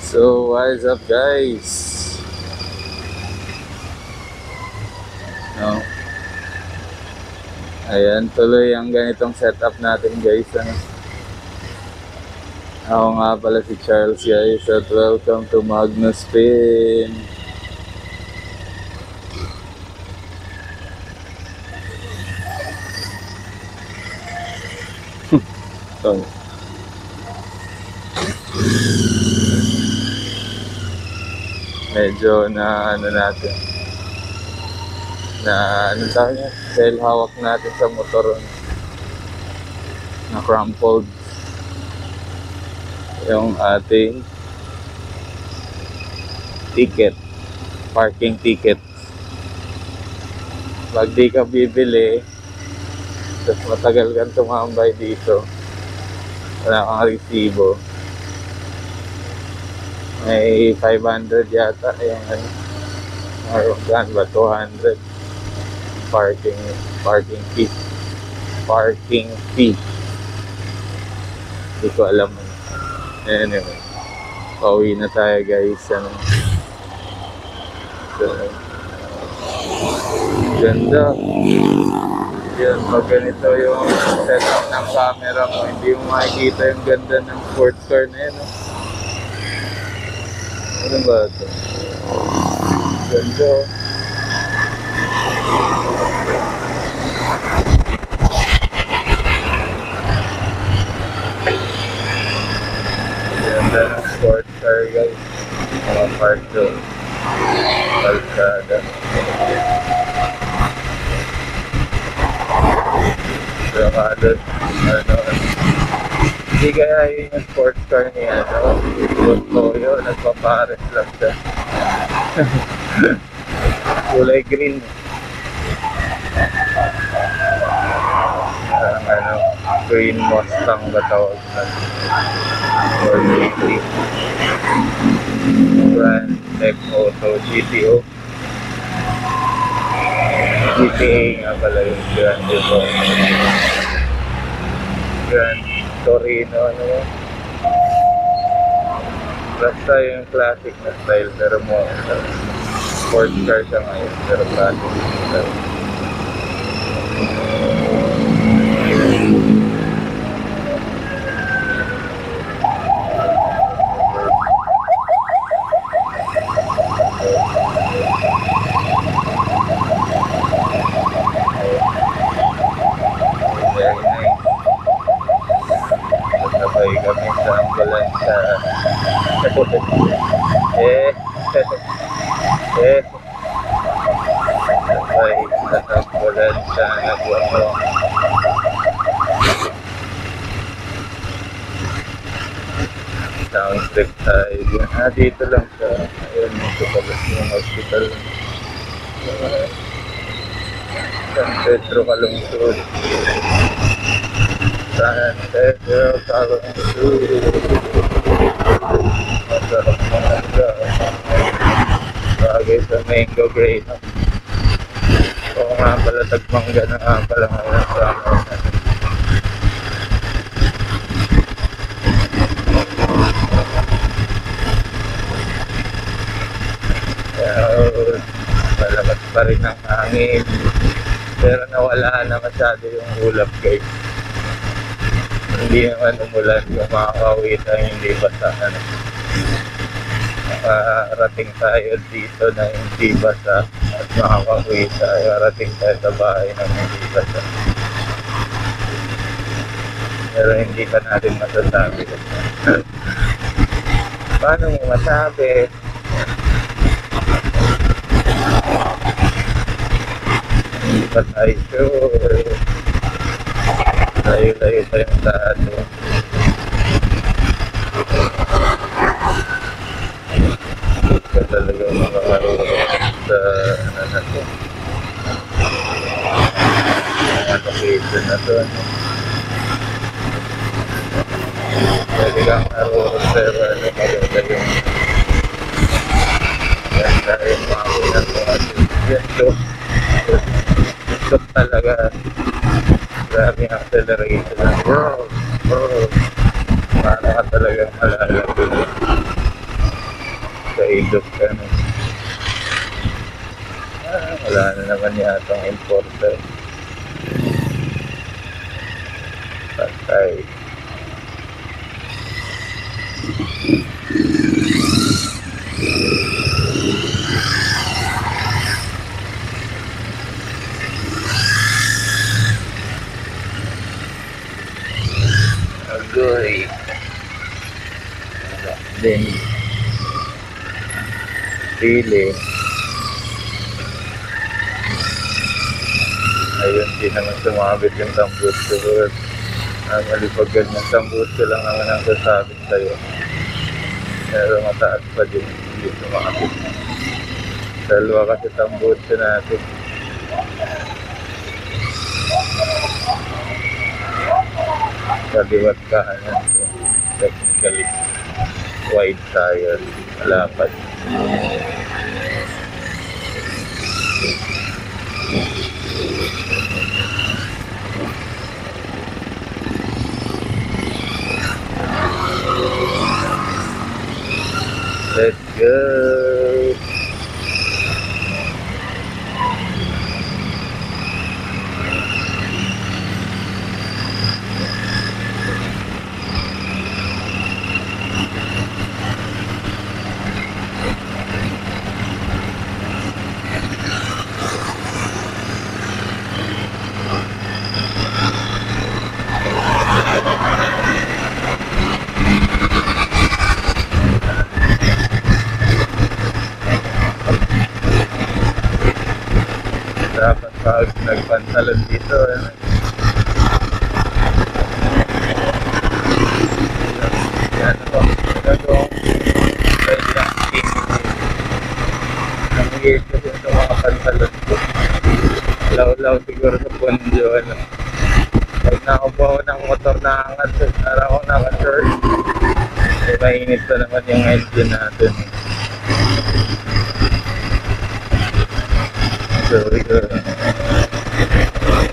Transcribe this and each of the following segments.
So, what's up guys? No? Ayan, tuloy ang ganitong setup natin guys. Ano? Ako nga pala si Charles guys at welcome to Magnus Spin. So, medyo na ano natin na ano tawag niya, dahil hawak natin sa motor na crumpled yung ating ticket, parking ticket. Pag di ka bibili tapos matagal kang tumambay dito, wala kang resibo, may 500 yata yung ano, or ba 200 parking fee, hindi ko alam. Anyway, pauwi na tayo guys. Ano, so, ganda yun, pag ganito yung setup ng camera mo, hindi mo makikita yung ganda ng sports car na yun. Ano ba ito? Ganda. Ganda ng sports car guys. Mga park doon. Kalsada. So, ano, hindi kaya yun yung sports car niya, no? Toyo, nagpapares lang siya. Kulay green. Ano, green Mustang ba tawag na? Or GT. Brand Tech Auto GTO. GTA nga pala yung Grand Grand Torino, ano yun? Basta yung classic na style, pero mo sports car siya ngayon, pero classic na style. Sabay kami sa ambulansya. Sabay sa ambulansya nagwamo. Sound trip tayo. Dito lang sa ayun, ito pala yung hospital. San Pedro Calungsod. San Pedro Calungsod. Masarap mga bagay sa mango grade. Oo nga pala, tagmangga na nga pala ngayon sa amin. Malakas pa rin ang hangin, pero nawala na masyado yung ulap guys. Hindi naman umulan, yung makakauwi tayo hindi basa. Makarating tayo dito na hindi basa at makakauwi tayo, rating tayo sa bahay na hindi basa. Pero hindi pa natin masasabi. Paano mo masabi? Hindi pa tayo sure. Layo-layo pa yung tato. Hindi ka talaga makakarunong sa ano na to. Mga location na to. Pwede kang narunong pero ano maganda yung ganda yung makina to. Yan to. Ito talaga. Grabe ang acceleration. Bro. Paano ka talagang malalagot sa ilog ka na. Wala na naman yatang importer. Patay. Agoy. Then pili. Ayun, di naman sumabit yung tambut ko. Malipag ganyan tambut ko lang naman ang sasabit sa'yo. Pero mataas pa din, hindi sumabit. Dalawa kasi tambut ko natin. Kaliwat kahanan. Technically wide tire. Malapad. Let's go. Dapat pag nagpantalon dito, yan ako, ginagawang ang higit ko sa mga pantalon ko. Law-law siguro sa ponjo, pag nakaupo ako ng motor na angat, para ako naka-short, mainit pa naman yung engine natin. So,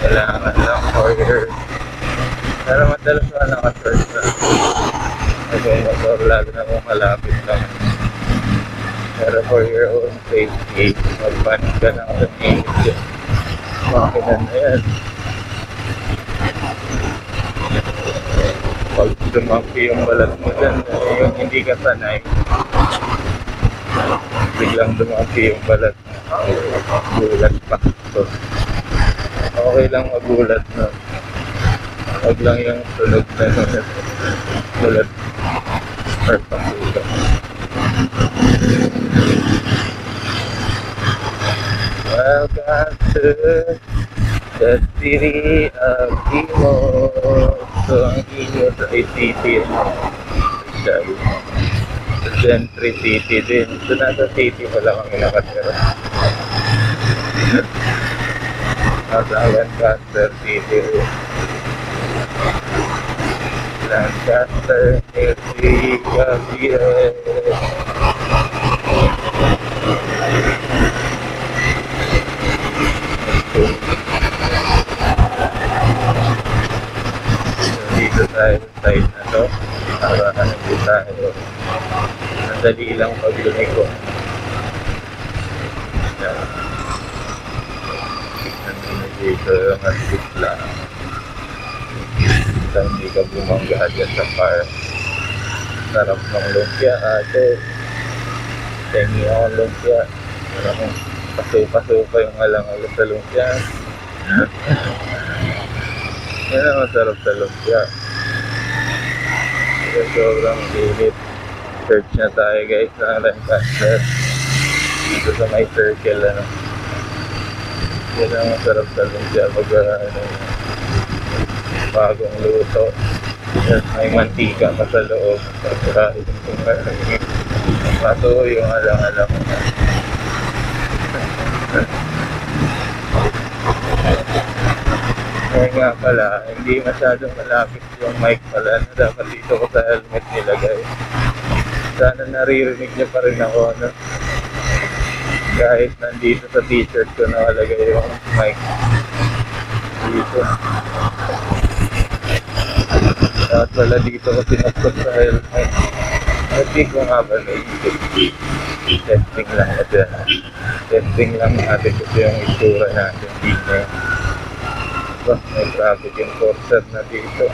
kailangan lang for your, pero madalas na naka-short na yung motor, lalo na kung malapit lang. Pero for your own safety, magpanik ka na sa engine. Makina na yan. Pag dumampi yung balat mo dyan, yung hindi ka sanay, biglang dumampi yung balat, gulat pa. So, okay lang magulat na. Huwag lang yung sunog na gulat or panggulat. Welcome to the city of Imos. So, ang Imos ay city. Gentry City din. So, nasa city pala kami nakatira. Nasa Lancaster City. Lancaster City, Cavite. Dito tayo sa side na to. Para hindi tayo madali lang paglumiko. Dito yung asip lang. Hindi ka bumangga dyan sa car. Sarap ng lumpia ate. Tengi akong lumpia. Pasupa-supa yung alang-alang sa lumpia. Yan ang masarap sa lumpia. Sobrang init. Search na tayo guys ng Lancaster. Dito sa may circle ano. Yan ang masarap sa lumpia pag bagong luto. Yes, may mantika pa sa loob. Pato yung alang-alang. Kaya nga pala, hindi masyadong malapit yung mic pala na dapat dito ko sa helmet nilagay. Sana naririnig niya pa rin ako, no? Kahit nandito sa t-shirt ko nakalagay yung mic dito. Dapat pala dito ko pinapot sa helmet. Hindi ko nga ba naisip. Testing lang kasi. Testing lang natin kasi yung itsura natin dito. Diba, may traffic enforcer na dito.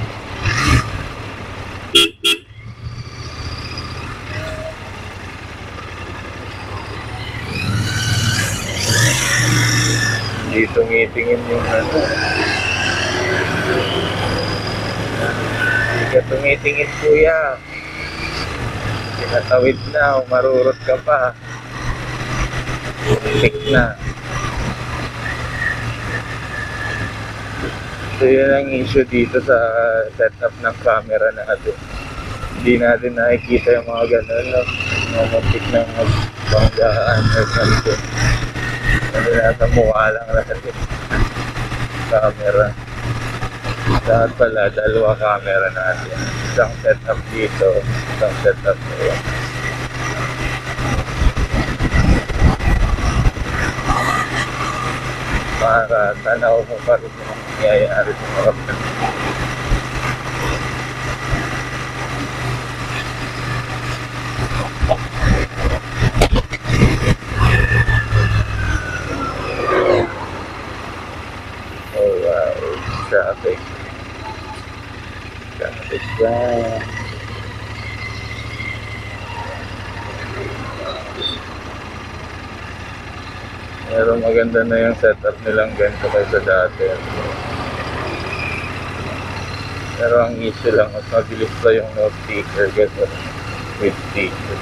Dito ngitingin yung ano. Hindi ka tumitingin kuya. Pinatawid na, marurot ka pa. Tik na. So yun ang issue dito sa setup ng camera natin. Hindi natin nakikita yung mga ganun, no? Mamuntik na magbanggaan or something. Ano nasa mukha lang natin. Camera. Dapat pala, dalawa camera natin. Isang setup dito, isang setup dito. Para tanaw mo pa rin yung nangyayari sa mga kapatid. Oh wow, traffic. Traffic jam. Pero maganda na yung setup nilang ganito kaysa dati. Pero ang issue lang, mas mabilis pa yung no sticker kaysa with sticker.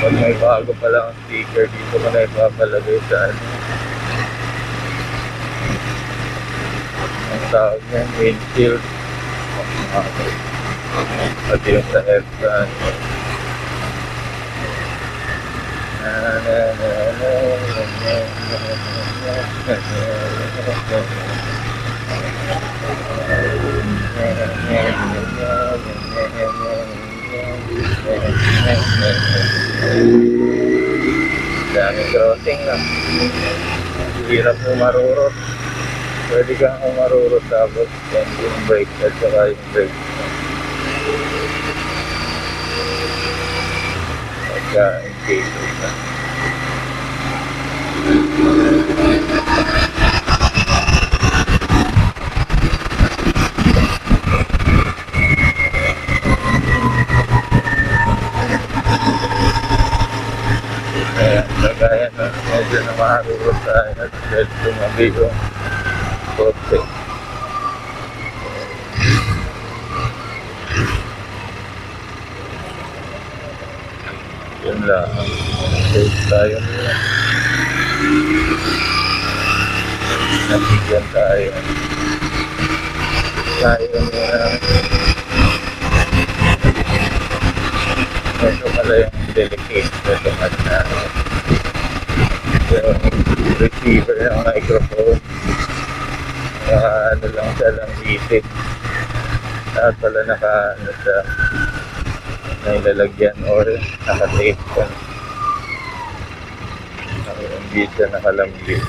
Pag may bago pa lang ang sticker, dito ko na ipapalagay sa ano. Ang tawag niya, windshield. Pati yung sa EDSA. Dami crossing lang. Hirap mo marurot. Pwede kang umarurot tapos yung brake at saka yung brake. Pagka engage na. Kaya kagaya na medyo na maharurot tayo at pwede tumabi yung kotse. Yun lang. Safe tayo nila. Nabigyan tayo. Tayo nila. Ito pala yung delicate na tumat na yung receiver ng microphone. Ano lang siya lang itin. Lahat pala ano siya, nailalagyan or naka-tape ka. Hindi siya nakalambit.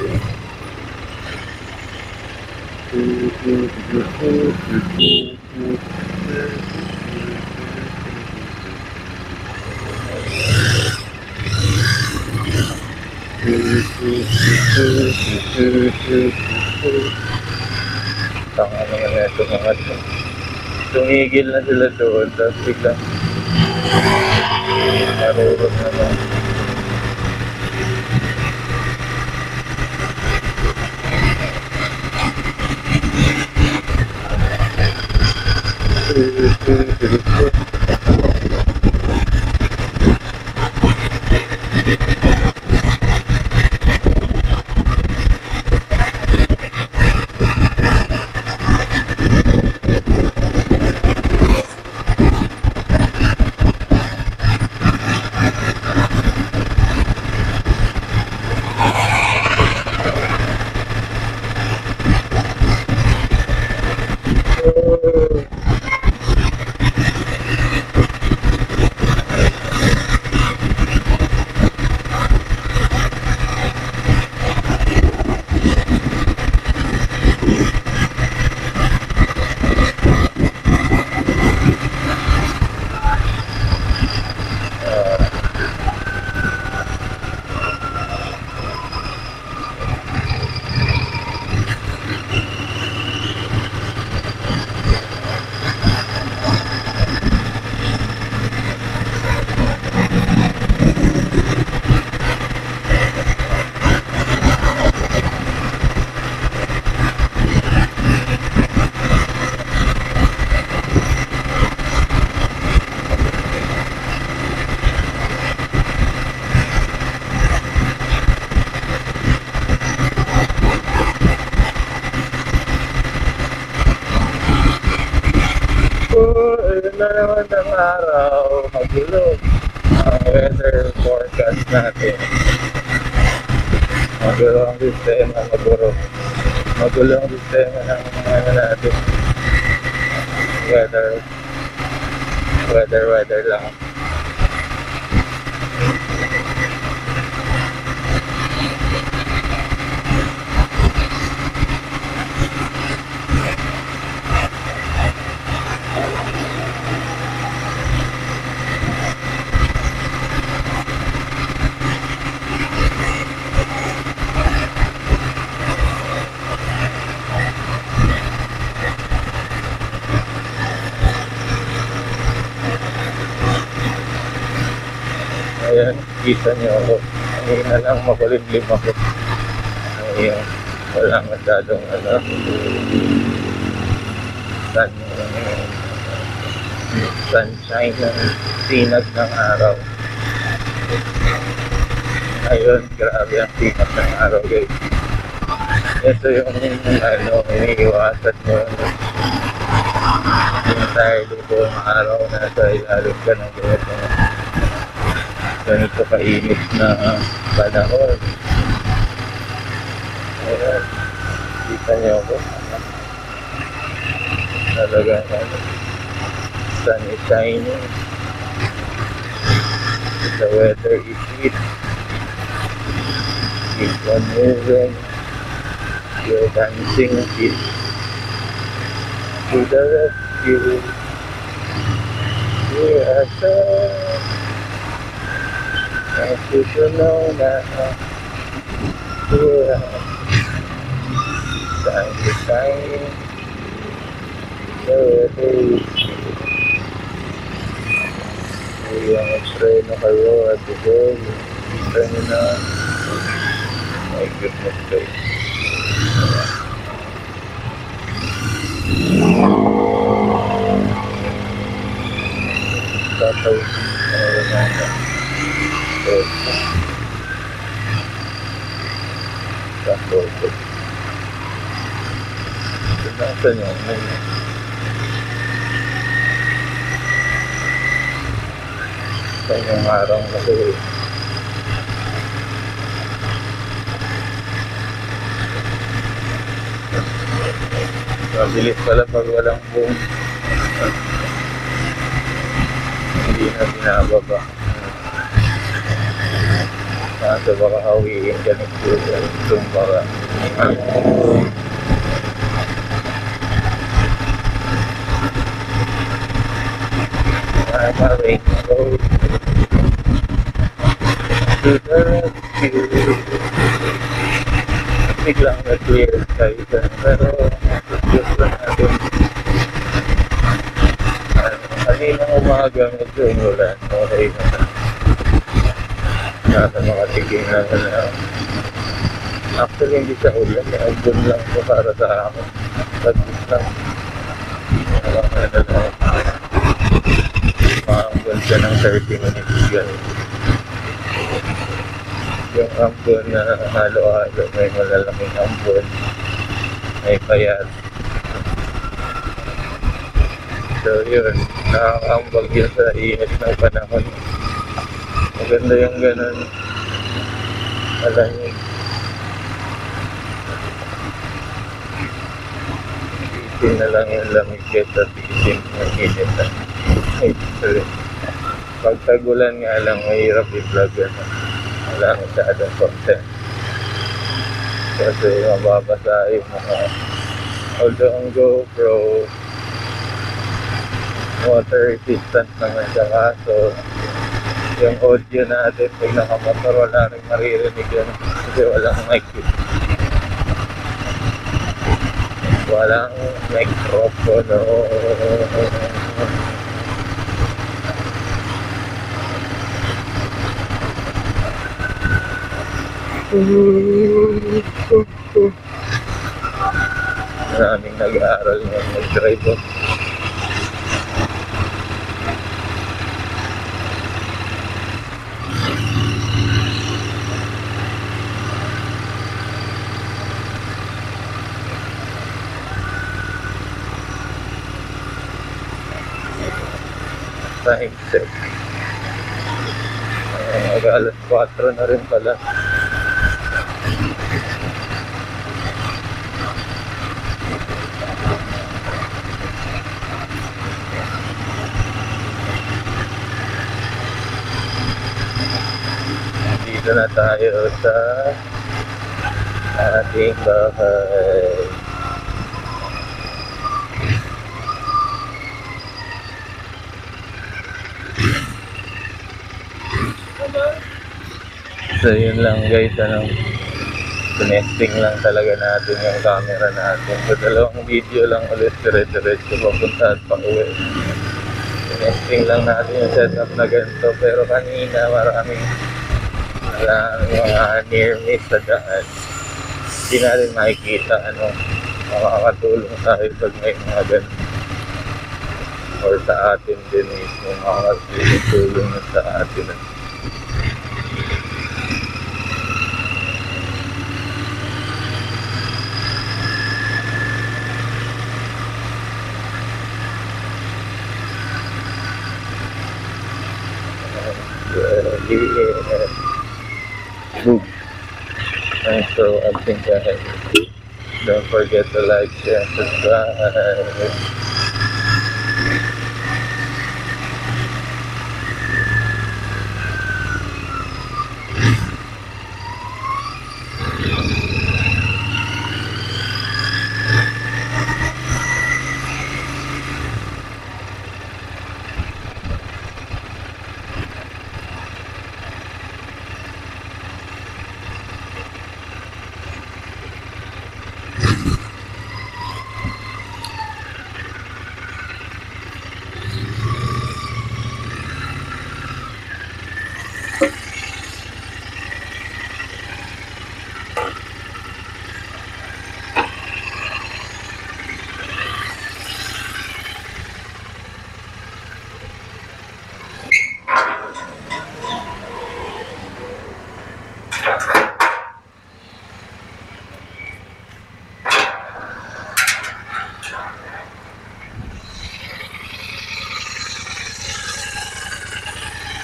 Tanga naman na ito mga ito. Tumigil na sila doon, tapos biglang marurot naman. ganda naman ng araw, magulo. Ang weather forecast natin. Magulo ang sistema, magulo ang sistema ng ano natin. Weather lang. Ayan, kita niyo ako. Ngayon na lang makulimlim ako. Ngayon, wala masyadong sunshine ng sinag ng araw. Ngayon, grabe ang sinag ng araw, guys. Ito yung iniiwasan mo. Yung tayo dito ng araw na sa ilalim ka ng ganito kainit na panahon. Ayan, kita niyo ako. Talagang sun is shining. The weather is heat. Keep on moving. You're dancing it to the rescue. We are so I should know that time to time the day yung x-ray na kayo at today kita nyo na my goodness guys. Tatawid Sakto. Saan yun? Saan yung araw na ito? Mabilis pala pag walang boom. Hindi na binababa. Kaso baka hawiin ka ng baka rainbow to the rescue. Biglang na-clear sky dyan, pero gusto natin kaninang umaga medyo umulan, okay na. Nasa makatigil na actually hindi siya ulan, doon lang ito para sa amin. Pagkis lang maambon siya ng 30 minutes gano'n. Yung ambon na halo-halo, may malalaking ambon, may payat. So yun, nakakambag yun sa init ng panahon. Maganda yung gano'n. Malamig. Isin na lang yung lamig at isin yung init. Pag tagulan nga lang, mahirap i-vlog yan. Wala masyadong content. Kasi mababasa yung mga although ang GoPro water resistant naman siya, kaso yung audio natin pag nakamotor wala rin maririnig yun kasi walang mic. Walang microphone. Maraming nag-aaral ngayon mag-drive. time check. Mag-alas 4 na rin pala. Dito na tayo sa ating bahay. So yun lang guys, tinesting lang talaga natin yung camera natin. So dalawang video lang ulit, dire-diretso papunta at pauwi. Tinesting lang natin yung setup na ganito, pero kanina maraming mga near miss sa daan. Hindi natin makikita makakatulong tayo pag may mga ganito. Or sa atin din mismo, makakatulong sa atin. And so I think don't forget to like, share, and subscribe.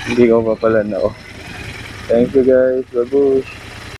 Hindi ko pa pala na. Thank you guys. Babush.